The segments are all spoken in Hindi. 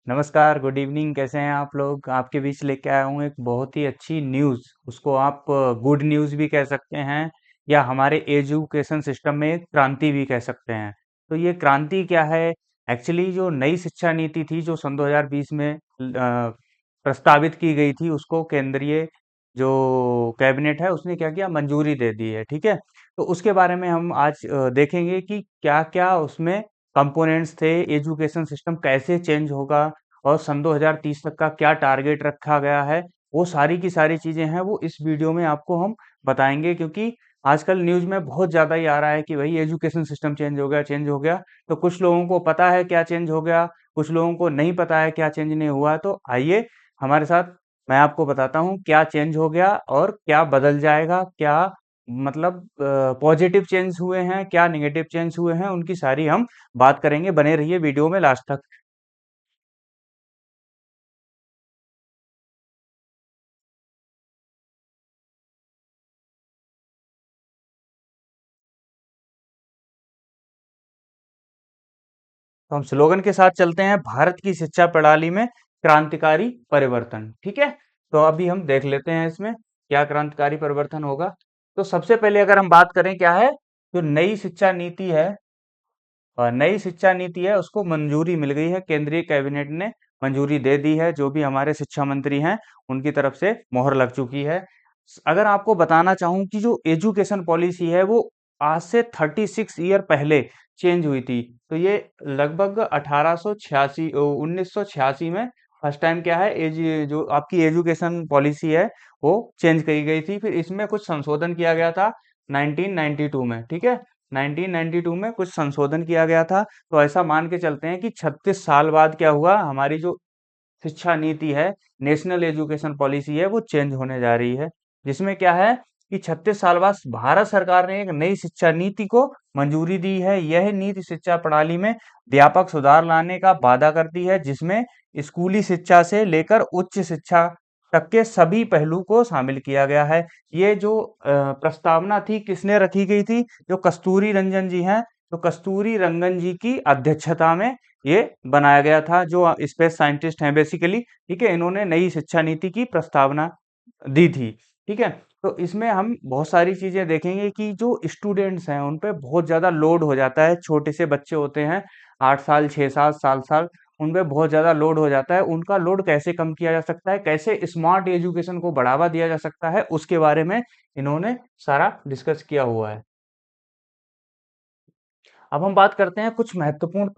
नमस्कार, गुड इवनिंग। कैसे हैं आप लोग? आपके बीच लेके आया हूँ एक बहुत ही अच्छी न्यूज़। उसको आप गुड न्यूज़ भी कह सकते हैं या हमारे एजुकेशन सिस्टम में एक क्रांति भी कह सकते हैं। तो ये क्रांति क्या है? एक्चुअली जो नई शिक्षा नीति थी जो सन 2020 में प्रस्तावित की गई थी, उसको केंद्रीय जो कैबिनेट है उसने क्या किया, मंजूरी दे दी है। ठीक है, तो उसके बारे में हम आज देखेंगे कि क्या क्या उसमें कंपोनेंट्स थे, एजुकेशन सिस्टम कैसे चेंज होगा और सन 2030 तक का क्या टारगेट रखा गया है। वो सारी की सारी चीजें हैं, वो इस वीडियो में आपको हम बताएंगे, क्योंकि आजकल न्यूज में बहुत ज्यादा ही आ रहा है कि भाई एजुकेशन सिस्टम चेंज हो गया, चेंज हो गया। तो कुछ लोगों को पता है क्या चेंज हो गया, कुछ लोगों को नहीं पता है क्या चेंज नहीं हुआ। तो आइए हमारे साथ, मैं आपको बताता हूँ क्या चेंज हो गया और क्या बदल जाएगा, क्या मतलब पॉजिटिव चेंज हुए हैं, क्या नेगेटिव चेंज हुए हैं, उनकी सारी हम बात करेंगे। बने रहिए वीडियो में लास्ट तक। तो हम स्लोगन के साथ चलते हैं, भारत की शिक्षा प्रणाली में क्रांतिकारी परिवर्तन। ठीक है, तो अभी हम देख लेते हैं इसमें क्या क्रांतिकारी परिवर्तन होगा। तो सबसे पहले अगर हम बात करें क्या है, जो नई शिक्षा नीति है, नई शिक्षा नीति है उसको मंजूरी मिल गई है, केंद्रीय कैबिनेट ने मंजूरी दे दी है। जो भी हमारे शिक्षा मंत्री हैं उनकी तरफ से मोहर लग चुकी है। अगर आपको बताना चाहूँ कि जो एजुकेशन पॉलिसी है वो आज से 36 ईयर पहले चेंज हुई थी। तो ये लगभग 1986 में फर्स्ट टाइम क्या है, एज जो आपकी एजुकेशन पॉलिसी है वो चेंज करी गई थी। फिर इसमें कुछ संशोधन किया गया था 1992 में। ठीक है, 1992 में कुछ संशोधन किया गया था। तो ऐसा मान के चलते हैं कि 36 साल बाद क्या हुआ, हमारी जो शिक्षा नीति है, नेशनल एजुकेशन पॉलिसी है, वो चेंज होने जा रही है। जिसमें क्या है कि 36 साल बाद भारत सरकार ने एक नई शिक्षा नीति को मंजूरी दी है। यह नीति शिक्षा प्रणाली में व्यापक सुधार लाने का वादा करती है, जिसमें स्कूली शिक्षा से लेकर उच्च शिक्षा तक के सभी पहलू को शामिल किया गया है। ये जो प्रस्तावना थी किसने रखी गई थी, जो कस्तूरी रंजन जी हैं, तो कस्तूरी रंगन जी की अध्यक्षता में ये बनाया गया था, जो स्पेस साइंटिस्ट हैं बेसिकली। ठीक है, इन्होंने नई शिक्षा नीति की प्रस्तावना दी थी। ठीक है, तो इसमें हम बहुत सारी चीजें देखेंगे कि जो स्टूडेंट्स हैं उन पे बहुत ज्यादा लोड हो जाता है। छोटे से बच्चे होते हैं, 8 साल, 6 साल, 7 साल, उन पे बहुत ज्यादा लोड हो जाता है। उनका लोड कैसे कम किया जा सकता है, कैसे स्मार्ट एजुकेशन को बढ़ावा दिया जा सकता है, उसके बारे में इन्होंने सारा डिस्कस किया हुआ है। अब हम बात करते हैं कुछ महत्वपूर्ण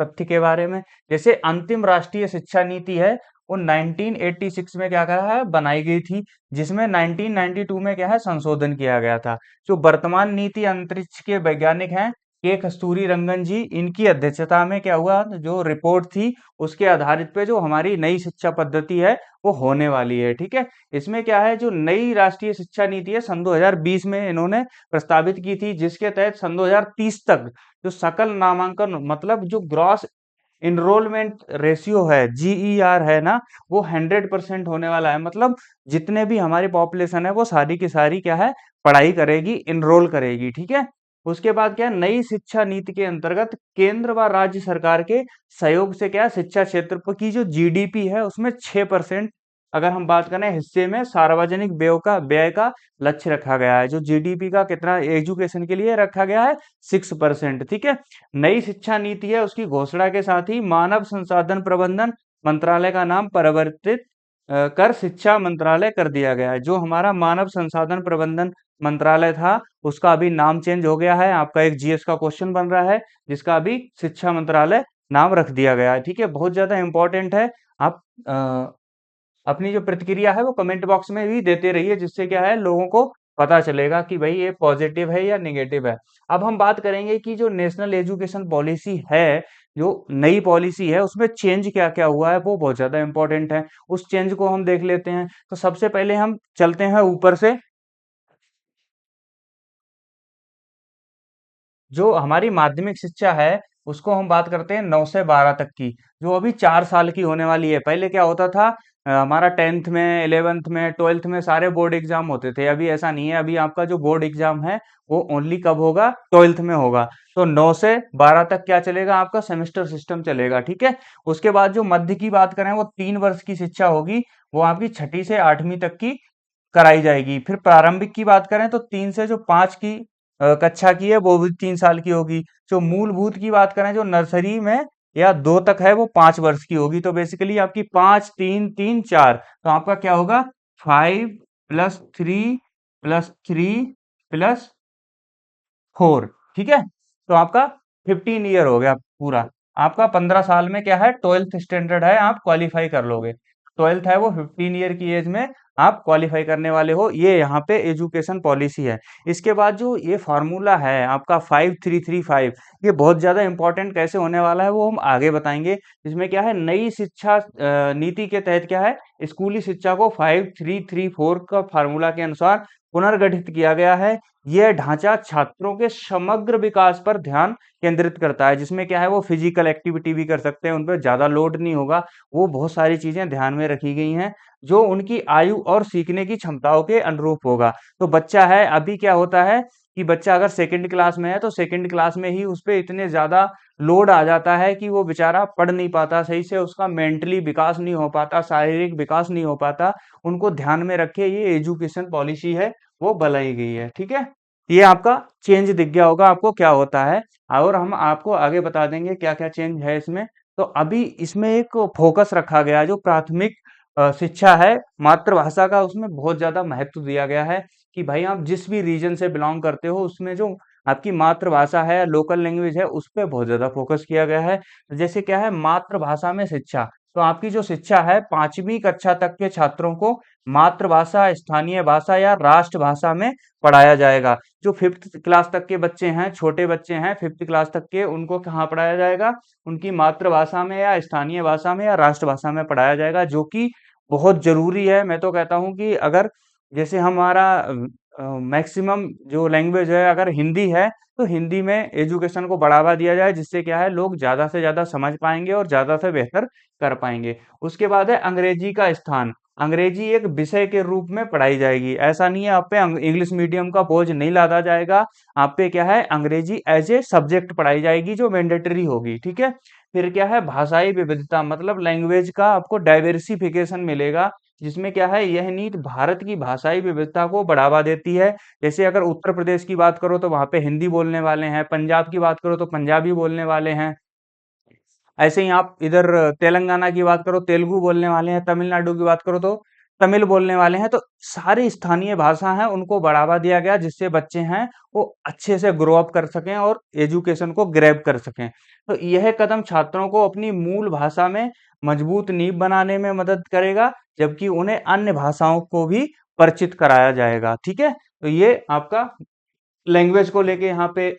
तथ्य के बारे में। जैसे अंतिम राष्ट्रीय शिक्षा नीति है, वो 1986 में क्या कहा है, बनाई गई थी। जिसमें 1992 में क्या है, संशोधन किया गया था। जो वर्तमान नीति अंतरिक्ष के वैज्ञानिक हैं, के कस्तूरी रंगन जी, इनकी अध्यक्षता में क्या हुआ, जो रिपोर्ट थी उसके आधारित पे जो हमारी नई शिक्षा पद्धति है वो होने वाली है। ठीक है, इसमें क्या है, जो नई राष्ट्रीय शिक्षा नीति है सन 2020 में इन्होंने प्रस्तावित की थी, जिसके तहत सन 2030 तक जो सकल नामांकन, मतलब जो ग्रॉस इनरोलमेंट रेशियो है, जीईआर है ना, वो 100% होने वाला है। मतलब जितने भी हमारी पॉपुलेशन है वो सारी की सारी क्या है, पढ़ाई करेगी, इनरोल करेगी। ठीक है, उसके बाद क्या है, नई शिक्षा नीति के अंतर्गत केंद्र व राज्य सरकार के सहयोग से क्या है, शिक्षा क्षेत्र पर की जो जीडीपी है उसमें 6%, अगर हम बात करें हिस्से में, सार्वजनिक व्यय का लक्ष्य रखा गया है। जो जीडीपी का कितना एजुकेशन के लिए रखा गया है, 6%। ठीक है, नई शिक्षा नीति है उसकी घोषणा के साथ ही मानव संसाधन प्रबंधन मंत्रालय का नाम परिवर्तित कर शिक्षा मंत्रालय कर दिया गया है। जो हमारा मानव संसाधन प्रबंधन मंत्रालय था उसका अभी नाम चेंज हो गया है। आपका एक जीएस का क्वेश्चन बन रहा है, जिसका अभी शिक्षा मंत्रालय नाम रख दिया गया है। ठीक है, बहुत ज्यादा इंपॉर्टेंट है। आप अपनी जो प्रतिक्रिया है वो कमेंट बॉक्स में भी देते रहिए, जिससे क्या है, लोगों को पता चलेगा कि भाई ये पॉजिटिव है या नेगेटिव है। अब हम बात करेंगे कि जो नेशनल एजुकेशन पॉलिसी है, जो नई पॉलिसी है, उसमें चेंज क्या क्या हुआ है, वो बहुत ज्यादा इंपॉर्टेंट है। उस चेंज को हम देख लेते हैं। तो सबसे पहले हम चलते हैं ऊपर से, जो हमारी माध्यमिक शिक्षा है उसको हम बात करते हैं 9 से 12 तक की, जो अभी 4 साल की होने वाली है। पहले क्या होता था, हमारा 10th में, 11th में, 12th में सारे बोर्ड एग्जाम होते थे। अभी ऐसा नहीं है, अभी आपका जो बोर्ड एग्जाम है वो ओनली कब होगा, 12th में होगा। तो 9 से 12 तक क्या चलेगा, आपका सेमेस्टर सिस्टम चलेगा, ठीक है। उसके बाद जो मध्य की बात करें, वो 3 वर्ष की शिक्षा होगी, वो आपकी छठी से 8वीं तक की कराई जाएगी। फिर प्रारंभिक की बात करें तो 3 से जो 5 की कक्षा की है वो भी 3 साल की होगी। जो मूलभूत की बात करें, जो नर्सरी में या 2 तक है, वो 5 वर्ष की होगी। तो बेसिकली आपकी 5 3 3 4, तो आपका क्या होगा, 5 + 3 + 3 + 4, ठीक है। तो आपका 15 ईयर हो गया पूरा। आपका 15 साल में क्या है, 12th स्टैंडर्ड है, आप क्वालिफाई कर लोगे। 12th है वो 15 ईयर की एज में आप क्वालिफाई करने वाले हो। ये यहाँ पे एजुकेशन पॉलिसी है। इसके बाद जो ये फॉर्मूला है आपका 5335, ये बहुत ज्यादा इंपॉर्टेंट कैसे होने वाला है वो हम आगे बताएंगे। इसमें क्या है, नई शिक्षा नीति के तहत क्या है, स्कूली शिक्षा को 5334 का फार्मूला के अनुसार पुनर्गठित किया गया है। यह ढांचा छात्रों के समग्र विकास पर ध्यान केंद्रित करता है, जिसमें क्या है, वो फिजिकल एक्टिविटी भी कर सकते हैं, उन पर ज्यादा लोड नहीं होगा। वो बहुत सारी चीजें ध्यान में रखी गई हैं जो उनकी आयु और सीखने की क्षमताओं के अनुरूप होगा। तो बच्चा है, अभी क्या होता है कि बच्चा अगर सेकंड क्लास में है तो सेकंड क्लास में ही उस पे इतने ज्यादा लोड आ जाता है कि वो बेचारा पढ़ नहीं पाता सही से, उसका मेंटली विकास नहीं हो पाता, शारीरिक विकास नहीं हो पाता। उनको ध्यान में रखे ये एजुकेशन पॉलिसी है वो बनाई गई है, ठीक है। ये आपका चेंज दिख गया होगा आपको क्या होता है, और हम आपको आगे बता देंगे क्या क्या चेंज है इसमें। तो अभी इसमें एक फोकस रखा गया है, जो प्राथमिक शिक्षा है मातृभाषा का, उसमें बहुत ज्यादा महत्व दिया गया है कि भाई आप जिस भी रीजन से बिलोंग करते हो, उसमें जो आपकी मातृभाषा है, लोकल लैंग्वेज है, उस पे बहुत ज्यादा फोकस किया गया है। जैसे क्या है, मातृभाषा में शिक्षा, तो आपकी जो शिक्षा है 5वीं कक्षा तक के छात्रों को मातृभाषा, स्थानीय भाषा या राष्ट्रभाषा में पढ़ाया जाएगा। जो 5th क्लास तक के बच्चे हैं, छोटे बच्चे हैं 5th क्लास तक के, उनको कहाँ पढ़ाया जाएगा, उनकी मातृभाषा में या स्थानीय भाषा में या राष्ट्रभाषा में पढ़ाया जाएगा, जो कि बहुत जरूरी है। मैं तो कहता हूँ कि अगर जैसे हमारा मैक्सिमम जो लैंग्वेज है अगर हिंदी है, तो हिंदी में एजुकेशन को बढ़ावा दिया जाए, जिससे क्या है, लोग ज्यादा से ज्यादा समझ पाएंगे और ज्यादा से बेहतर कर पाएंगे। उसके बाद है अंग्रेजी का स्थान। अंग्रेजी एक विषय के रूप में पढ़ाई जाएगी। ऐसा नहीं है आप पे इंग्लिश मीडियम का बोझ नहीं लादा जाएगा, आप पे क्या है, अंग्रेजी एज ए सब्जेक्ट पढ़ाई जाएगी जो मैंडेटरी होगी, ठीक है। फिर क्या है, भाषाई विविधता, मतलब लैंग्वेज का आपको डाइवर्सिफिकेशन मिलेगा, जिसमें क्या है, यह नीति भारत की भाषाई विविधता को बढ़ावा देती है। जैसे अगर उत्तर प्रदेश की बात करो तो वहां पे हिंदी बोलने वाले हैं, पंजाब की बात करो तो पंजाबी बोलने वाले हैं, ऐसे ही आप इधर तेलंगाना की बात करो तेलुगु बोलने वाले हैं, तमिलनाडु की बात करो तो तमिल बोलने वाले हैं। तो सारी स्थानीय भाषा हैं उनको बढ़ावा दिया गया, जिससे बच्चे हैं वो अच्छे से ग्रो अप कर सकें और एजुकेशन को ग्रैब कर सकें। तो यह कदम छात्रों को अपनी मूल भाषा में मजबूत नींव बनाने में मदद करेगा, जबकि उन्हें अन्य भाषाओं को भी परिचित कराया जाएगा, ठीक है। तो ये आपका लैंग्वेज को लेके यहाँ पे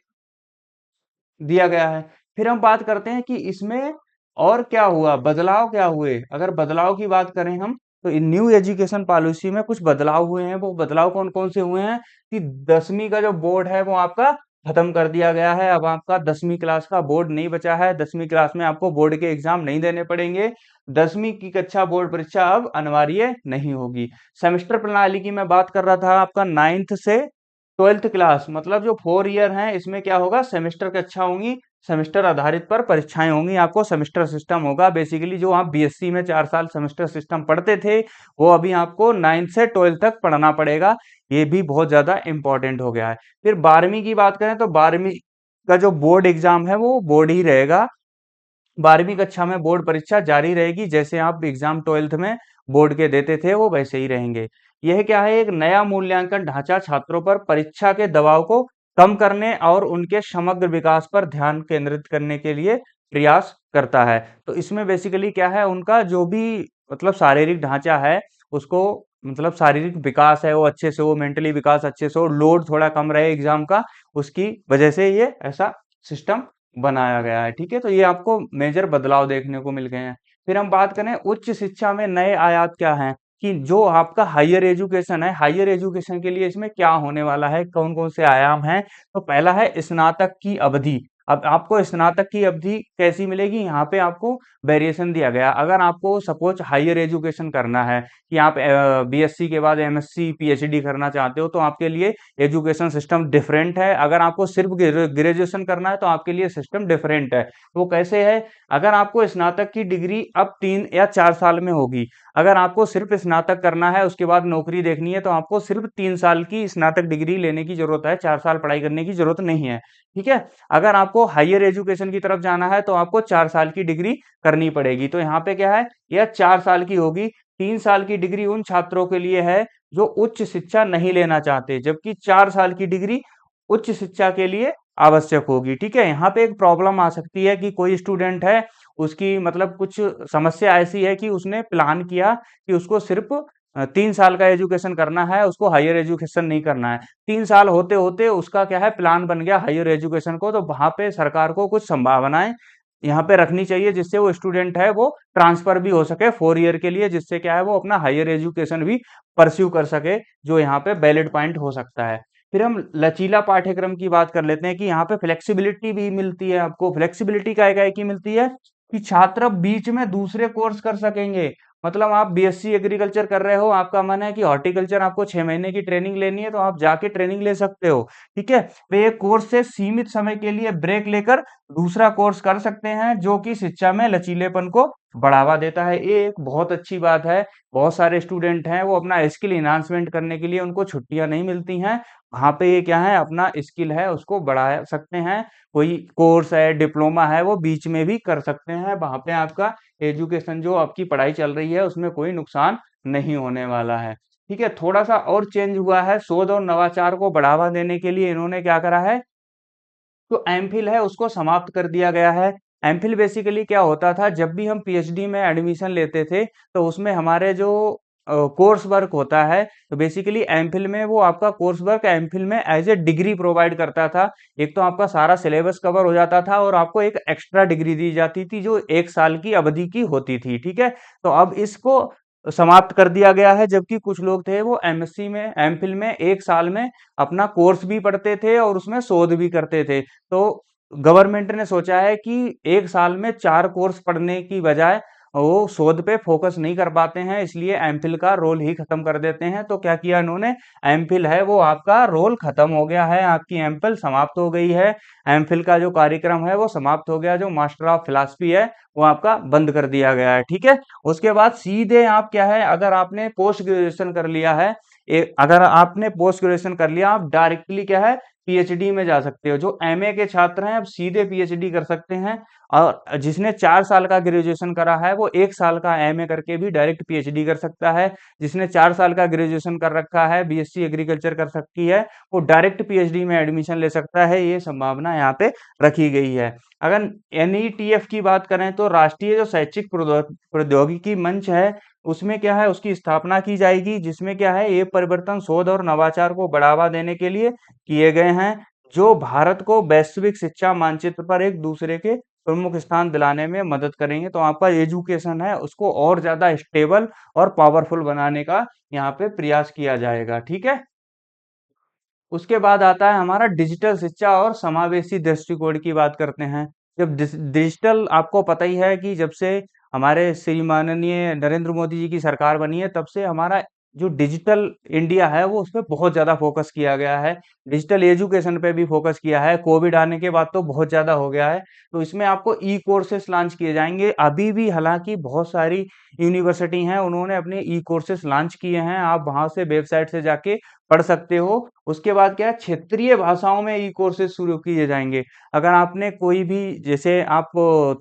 दिया गया है। फिर हम बात करते हैं कि इसमें और क्या हुआ, बदलाव क्या हुए। अगर बदलाव की बात करें हम, तो इन न्यू एजुकेशन पॉलिसी में कुछ बदलाव हुए हैं। वो बदलाव कौन कौन से हुए हैं कि 10वीं का जो बोर्ड है वो आपका खत्म कर दिया गया है। अब आपका 10वीं क्लास का बोर्ड नहीं बचा है, 10वीं क्लास में आपको बोर्ड के एग्जाम नहीं देने पड़ेंगे। 10वीं की कक्षा बोर्ड परीक्षा अब अनिवार्य नहीं होगी। सेमेस्टर प्रणाली की मैं बात कर रहा था, आपका 9th से 12th क्लास, मतलब जो 4 ईयर हैं, इसमें क्या होगा, सेमेस्टर कक्षा होंगी, सेमेस्टर आधारित पर परीक्षाएं होंगी, आपको सेमेस्टर सिस्टम होगा। बेसिकली जो आप बीएससी में 4 साल सेमेस्टर सिस्टम पढ़ते थे, वो अभी आपको 9th से 12th तक पढ़ना पड़ेगा। ये भी बहुत ज्यादा इंपॉर्टेंट हो गया है। फिर 12वीं की बात करें तो 12वीं का जो बोर्ड एग्जाम है वो बोर्ड ही रहेगा। 12वीं कक्षा में बोर्ड परीक्षा जारी रहेगी, जैसे आप एग्जाम 12th में बोर्ड के देते थे वो वैसे ही रहेंगे। यह क्या है, एक नया मूल्यांकन ढांचा छात्रों पर परीक्षा के दबाव को कम करने और उनके समग्र विकास पर ध्यान केंद्रित करने के लिए प्रयास करता है। तो इसमें बेसिकली क्या है, उनका जो भी मतलब शारीरिक ढांचा है उसको, मतलब शारीरिक विकास है वो अच्छे से हो, मेंटली विकास अच्छे से हो, लोड थोड़ा कम रहे एग्जाम का, उसकी वजह से ये ऐसा सिस्टम बनाया गया है, ठीक है। तो ये आपको मेजर बदलाव देखने को मिल गए हैं। फिर हम बात करें उच्च शिक्षा में नए आयात क्या हैं, कि जो आपका हायर एजुकेशन है, हायर एजुकेशन के लिए इसमें क्या होने वाला है, कौन कौन से आयाम हैं। तो पहला है स्नातक की अवधि। अब आपको स्नातक की अवधि कैसी मिलेगी, यहाँ पे आपको वेरिएशन दिया गया। अगर आपको सपोज हायर एजुकेशन करना है कि आप बीएससी के बाद एमएससी पीएचडी करना चाहते हो, तो आपके लिए एजुकेशन सिस्टम डिफरेंट है। अगर आपको सिर्फ ग्रेजुएशन करना है तो आपके लिए सिस्टम डिफरेंट है। वो कैसे है? अगर आपको स्नातक की डिग्री अब 3 या 4 साल में होगी, अगर आपको सिर्फ स्नातक करना है उसके बाद नौकरी देखनी है, तो आपको सिर्फ 3 साल की स्नातक डिग्री लेने की जरूरत है, 4 साल पढ़ाई करने की जरूरत नहीं है। ठीक है। अगर आपको हायर एजुकेशन की तरफ जाना है तो आपको 4 साल की डिग्री करनी पड़ेगी। तो यहाँ पे क्या है, यह 4 साल की होगी। 3 साल की डिग्री उन छात्रों के लिए है जो उच्च शिक्षा नहीं लेना चाहते, जबकि 4 साल की डिग्री उच्च शिक्षा के लिए आवश्यक होगी। ठीक है। यहाँ पे एक प्रॉब्लम आ सकती है कि कोई स्टूडेंट है, उसकी मतलब कुछ समस्या ऐसी है कि उसने प्लान किया कि उसको सिर्फ 3 साल का एजुकेशन करना है, उसको हायर एजुकेशन नहीं करना है। 3 साल होते होते उसका क्या है, प्लान बन गया हायर एजुकेशन को, तो वहां पे सरकार को कुछ संभावनाएं यहाँ पे रखनी चाहिए, जिससे वो स्टूडेंट है वो ट्रांसफर भी हो सके 4 ईयर के लिए, जिससे क्या है वो अपना हायर एजुकेशन भी परस्यू कर सके, जो यहाँ पे वैलिड पॉइंट हो सकता है। फिर हम लचीला पाठ्यक्रम की बात कर लेते हैं कि यहाँ पे फ्लेक्सिबिलिटी भी मिलती है। आपको फ्लेक्सिबिलिटी काय की मिलती है कि छात्र बीच में दूसरे कोर्स कर सकेंगे। मतलब आप बीएससी एग्रीकल्चर कर रहे हो, आपका मन है कि हॉर्टिकल्चर आपको 6 महीने की ट्रेनिंग लेनी है, तो आप जाके ट्रेनिंग ले सकते हो। ठीक है। वे एक कोर्स से सीमित समय के लिए ब्रेक लेकर दूसरा कोर्स कर सकते हैं, जो कि शिक्षा में लचीलेपन को बढ़ावा देता है। ये एक बहुत अच्छी बात है। बहुत सारे स्टूडेंट हैं वो अपना स्किल इन्हांसमेंट करने के लिए उनको छुट्टियां नहीं मिलती हैं, वहां पे ये क्या है, अपना स्किल है उसको बढ़ा सकते हैं। कोई कोर्स है, डिप्लोमा है, वो बीच में भी कर सकते हैं। वहां पे आपका एजुकेशन जो आपकी पढ़ाई चल रही है उसमें कोई नुकसान नहीं होने वाला है। ठीक है। थोड़ा सा और चेंज हुआ है, शोध और नवाचार को बढ़ावा देने के लिए इन्होंने क्या करा है, जो एमफिल है उसको समाप्त कर दिया गया है। एमफिल बेसिकली क्या होता था, जब भी हम पीएचडी में एडमिशन लेते थे तो उसमें हमारे जो कोर्स वर्क होता है, तो बेसिकली एमफिल में वो आपका कोर्स वर्क एमफिल में एज ए डिग्री प्रोवाइड करता था। एक तो आपका सारा सिलेबस कवर हो जाता था और आपको एक एक्स्ट्रा डिग्री दी जाती थी जो 1 साल की अवधि की होती थी। ठीक है। तो अब इसको समाप्त कर दिया गया है, जबकि कुछ लोग थे वो एमएससी में एमफिल में 1 साल में अपना कोर्स भी पढ़ते थे और उसमें शोध भी करते थे। तो गवर्नमेंट ने सोचा है कि 1 साल में 4 कोर्स पढ़ने की बजाय वो शोध पे फोकस नहीं कर पाते हैं, इसलिए एमफिल का रोल ही खत्म कर देते हैं। तो क्या किया इन्होंने, एमफिल है वो आपका रोल खत्म हो गया है, आपकी एमफिल समाप्त हो गई है। एमफिल का जो कार्यक्रम है वो समाप्त हो गया, जो मास्टर ऑफ फिलॉसफी है वो आपका बंद कर दिया गया है। ठीक है। उसके बाद सीधे आप क्या है, अगर आपने पोस्ट ग्रेजुएशन कर लिया है, अगर आपने पोस्ट ग्रेजुएशन कर लिया, आप डायरेक्टली क्या है पीएचडी में जा सकते हो। जो एमए के छात्र हैं अब सीधे पीएचडी कर सकते हैं, और जिसने 4 साल का ग्रेजुएशन करा है वो 1 साल का एमए करके भी डायरेक्ट पीएचडी कर सकता है। जिसने 4 साल का ग्रेजुएशन कर रखा है, बीएससी एग्रीकल्चर कर सकती है, वो डायरेक्ट पीएचडी में एडमिशन ले सकता है। ये संभावना यहाँ पे रखी गई है। अगर एनईटीएफ की बात करें तो राष्ट्रीय जो शैक्षिक प्रौद्योगिकी मंच है, उसमें क्या है, उसकी स्थापना की जाएगी, जिसमें क्या है, ये परिवर्तन शोध और नवाचार को बढ़ावा देने के लिए किए गए हैं, जो भारत को वैश्विक शिक्षा मानचित्र पर एक दूसरे के प्रमुख स्थान दिलाने में मदद करेंगे। तो आपका एजुकेशन है उसको और ज्यादा स्टेबल और पावरफुल बनाने का यहाँ पे प्रयास किया जाएगा। ठीक है। उसके बाद आता है हमारा डिजिटल शिक्षा और समावेशी दृष्टिकोण की बात करते हैं। जब डिजिटल, आपको पता ही है कि जब से हमारे श्री माननीय नरेंद्र मोदी जी की सरकार बनी है, तब से हमारा जो डिजिटल इंडिया है वो उस पे बहुत ज्यादा फोकस किया गया है। डिजिटल एजुकेशन पे भी फोकस किया है। कोविड आने के बाद तो बहुत ज्यादा हो गया है। तो इसमें आपको ई कोर्सेस लॉन्च किए जाएंगे। अभी भी हालांकि बहुत सारी यूनिवर्सिटी हैं उन्होंने अपने ई कोर्सेस लॉन्च किए हैं, आप वहां से वेबसाइट से जाके पढ़ सकते हो। उसके बाद क्या है, क्षेत्रीय भाषाओं में ई कोर्सेज शुरू किए जाएंगे। अगर आपने कोई भी, जैसे आप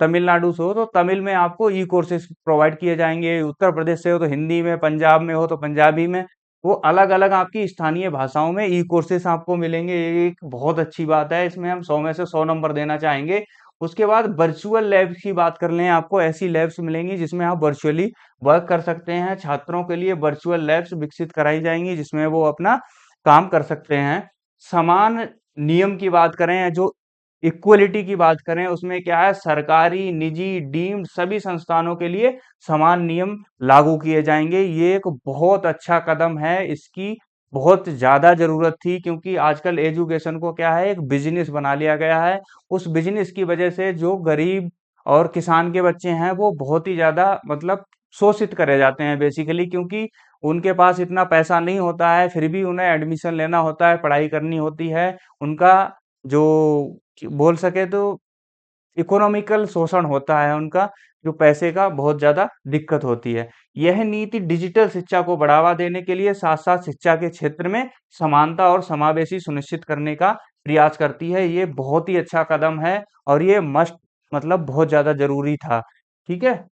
तमिलनाडु से हो तो तमिल में आपको ई कोर्सेज प्रोवाइड किए जाएंगे, उत्तर प्रदेश से हो तो हिंदी में, पंजाब में हो तो पंजाबी में, वो अलग अलग आपकी स्थानीय भाषाओं में ई कोर्सेज आपको मिलेंगे। ये एक बहुत अच्छी बात है, इसमें हम 100 में से 100 नंबर देना चाहेंगे। उसके बाद वर्चुअल लैब्स की बात कर लें, आपको ऐसी लैब्स मिलेंगी जिसमें आप वर्चुअली वर्क कर सकते हैं। छात्रों के लिए वर्चुअल लैब्स विकसित कराई जाएंगी जिसमें वो अपना काम कर सकते हैं। समान नियम की बात करें, जो इक्वलिटी की बात करें, उसमें क्या है, सरकारी, निजी, डीम्ड सभी संस्थानों के लिए समान नियम लागू किए जाएंगे। ये एक बहुत अच्छा कदम है, इसकी बहुत ज़्यादा ज़रूरत थी, क्योंकि आजकल एजुकेशन को क्या है, एक बिज़नेस बना लिया गया है। उस बिज़नेस की वजह से जो गरीब और किसान के बच्चे हैं वो बहुत ही ज़्यादा मतलब शोषित करे जाते हैं बेसिकली, क्योंकि उनके पास इतना पैसा नहीं होता है, फिर भी उन्हें एडमिशन लेना होता है, पढ़ाई करनी होती है। उनका जो बोल सके तो इकोनॉमिकल शोषण होता है उनका, जो पैसे का बहुत ज़्यादा दिक्कत होती है। यह नीति डिजिटल शिक्षा को बढ़ावा देने के लिए साथ-साथ शिक्षा के क्षेत्र में समानता और समावेशी सुनिश्चित करने का प्रयास करती है। ये बहुत ही अच्छा कदम है और ये मस्ट मतलब बहुत ज़्यादा ज़रूरी था। ठीक है?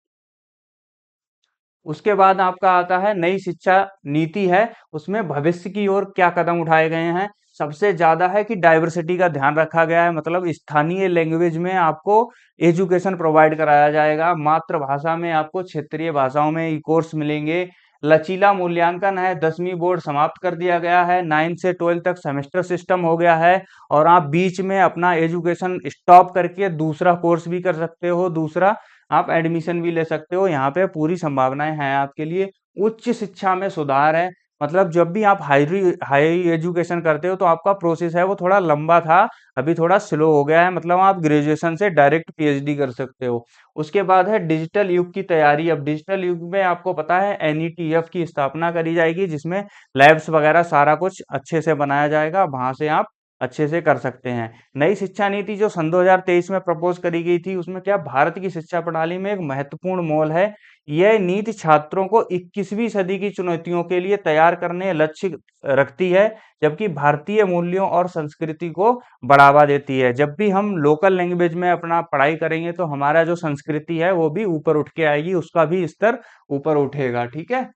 उसके बाद आपका आता है नई शिक्षा नीति है, उसमें भविष्य की ओर क्या कदम उठाए गए हैं। सबसे ज्यादा है कि डाइवर्सिटी का ध्यान रखा गया है, मतलब स्थानीय लैंग्वेज में आपको एजुकेशन प्रोवाइड कराया जाएगा, मातृभाषा में आपको क्षेत्रीय भाषाओं में ई कोर्स मिलेंगे। लचीला मूल्यांकन है, 10वीं बोर्ड समाप्त कर दिया गया है, 9 से 12 तक सेमेस्टर सिस्टम हो गया है और आप बीच में अपना एजुकेशन स्टॉप करके दूसरा कोर्स भी कर सकते हो, दूसरा आप एडमिशन भी ले सकते हो। यहाँ पे पूरी संभावनाएं हैं आपके लिए। उच्च शिक्षा में सुधार है, मतलब जब भी आप हाई एजुकेशन करते हो तो आपका प्रोसेस है वो थोड़ा लंबा था, अभी थोड़ा स्लो हो गया है, मतलब आप ग्रेजुएशन से डायरेक्ट पीएचडी कर सकते हो। उसके बाद है डिजिटल युग की तैयारी। अब डिजिटल युग में आपको पता है एनईटीएफ की स्थापना करी जाएगी, जिसमें लैब्स वगैरह सारा कुछ अच्छे से बनाया जाएगा, वहां से आप अच्छे से कर सकते हैं। नई शिक्षा नीति जो सन 2023 में प्रपोज करी गई थी, उसमें क्या भारत की शिक्षा प्रणाली में एक महत्वपूर्ण मोड़ है। यह नीति छात्रों को 21वीं सदी की चुनौतियों के लिए तैयार करने लक्ष्य रखती है, जबकि भारतीय मूल्यों और संस्कृति को बढ़ावा देती है। जब भी हम लोकल लैंग्वेज में अपना पढ़ाई करेंगे तो हमारा जो संस्कृति है वो भी ऊपर उठ के आएगी, उसका भी स्तर ऊपर उठेगा। ठीक है।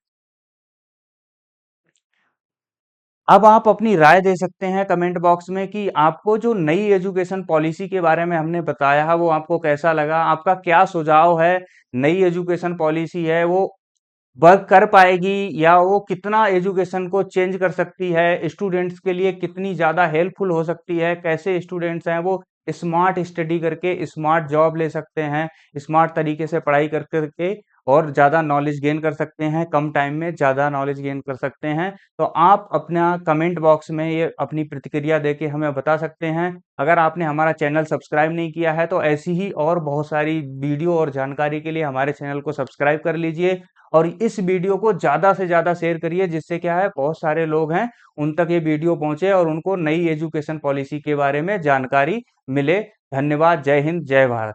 अब आप अपनी राय दे सकते हैं कमेंट बॉक्स में कि आपको जो नई एजुकेशन पॉलिसी के बारे में हमने बताया है वो आपको कैसा लगा, आपका क्या सुझाव है। नई एजुकेशन पॉलिसी है वो वर्क कर पाएगी या वो कितना एजुकेशन को चेंज कर सकती है, स्टूडेंट्स के लिए कितनी ज़्यादा हेल्पफुल हो सकती है, कैसे स्टूडेंट्स हैं वो स्मार्ट स्टडी करके स्मार्ट जॉब ले सकते हैं, स्मार्ट तरीके से पढ़ाई कर करके और ज़्यादा नॉलेज गेन कर सकते हैं, कम टाइम में ज़्यादा नॉलेज गेन कर सकते हैं। तो आप अपना कमेंट बॉक्स में ये अपनी प्रतिक्रिया देके हमें बता सकते हैं। अगर आपने हमारा चैनल सब्सक्राइब नहीं किया है तो ऐसी ही और बहुत सारी वीडियो और जानकारी के लिए हमारे चैनल को सब्सक्राइब कर लीजिए और इस वीडियो को ज़्यादा से ज़्यादा शेयर करिए, जिससे क्या है बहुत सारे लोग हैं उन तक ये वीडियो पहुंचे और उनको नई एजुकेशन पॉलिसी के बारे में जानकारी मिले। धन्यवाद। जय हिंद, जय भारत।